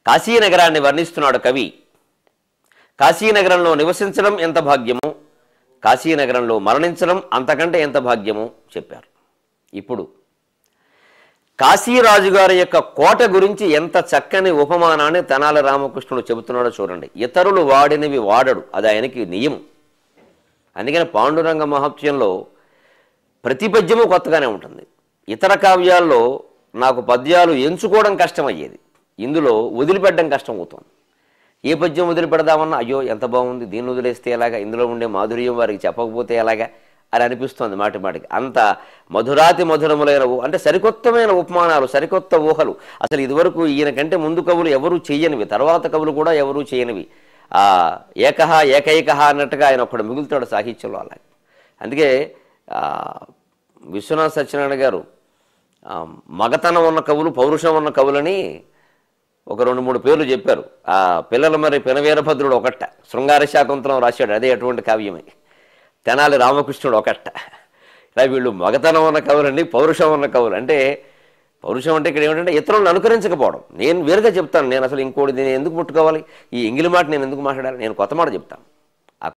కాశీనగరాన్ని వర్ణిస్తున్నాడు కవి. కాశీనగరంలో నివసించడం ఎంత భాగ్యము, కాశీనగరంలో మరణించడం అంతకంటే ఎంత భాగ్యము చెప్పారు. ఇప్పుడు కాశీరాజు గారి యొక్క కోట గురించి ఎంత చక్కని ఉపమానాన్ని తెనాలి రామకృష్ణుడు చెబుతున్నాడో చూడండి. ఇతరులు వాడినవి వాడడు, అది ఆయనకి నియమం. అందుకని పాండురంగ మహాత్మ్యంలో ప్రతి పద్యము కొత్తగానే ఉంటుంది. ఇతర కావ్యాల్లో నాకు పద్యాలు ఎంచుకోవడం కష్టమయ్యేది, ఇందులో వదిలిపెట్టడం కష్టం అవుతుంది. ఏ పద్యం వదిలిపెడదామన్నా అయ్యో ఎంత బాగుంది, దీన్ని వదిలేస్తే ఎలాగా, ఇందులో ఉండే మాధుర్యం వారికి చెప్పకపోతే ఎలాగా అని అనిపిస్తుంది మాటి మాటికి. అంత మధురాతి మధురములైన అంటే సరికొత్తమైన ఉపమానాలు, సరికొత్త ఊహలు. అసలు ఇదివరకు ఈయన కంటే ముందు కవులు ఎవరూ చేయనివి, తర్వాత కవులు కూడా ఎవరూ చేయనివి. ఏకహ ఏకైకహ అన్నట్టుగా ఆయన ఒక్కడు మిగులుతాడు సాహిత్యంలో. అలాగే అందుకే విశ్వనాథ సత్యనారాయణ గారు మగతనం ఉన్న కవులు, పౌరుషం ఉన్న కవులని ఒక 2-3 పేర్లు చెప్పారు. ఆ పిల్లలు మరి పినవీరభద్రుడు ఒకట, శృంగార శాకుంతలం రాశాడు, అదే అటువంటి కావ్యమే. తెనాలి రామకృష్ణుడు ఒకట. ఇలా వీళ్ళు మగతనం ఉన్న కవులండి, పౌరుషం ఉన్న కవులు. అంటే పౌరుషం అంటే ఇక్కడ ఏమిటంటే ఇతరులను అనుకరించకపోవడం. నేను వేరుగా చెప్తాను, నేను అసలు ఇంకోటి నేను ఎందుకు ముట్టుకోవాలి, ఈ ఎంగిలి మాట నేను ఎందుకు మాట్లాడాలి, నేను కొత్త మాట చెప్తాను.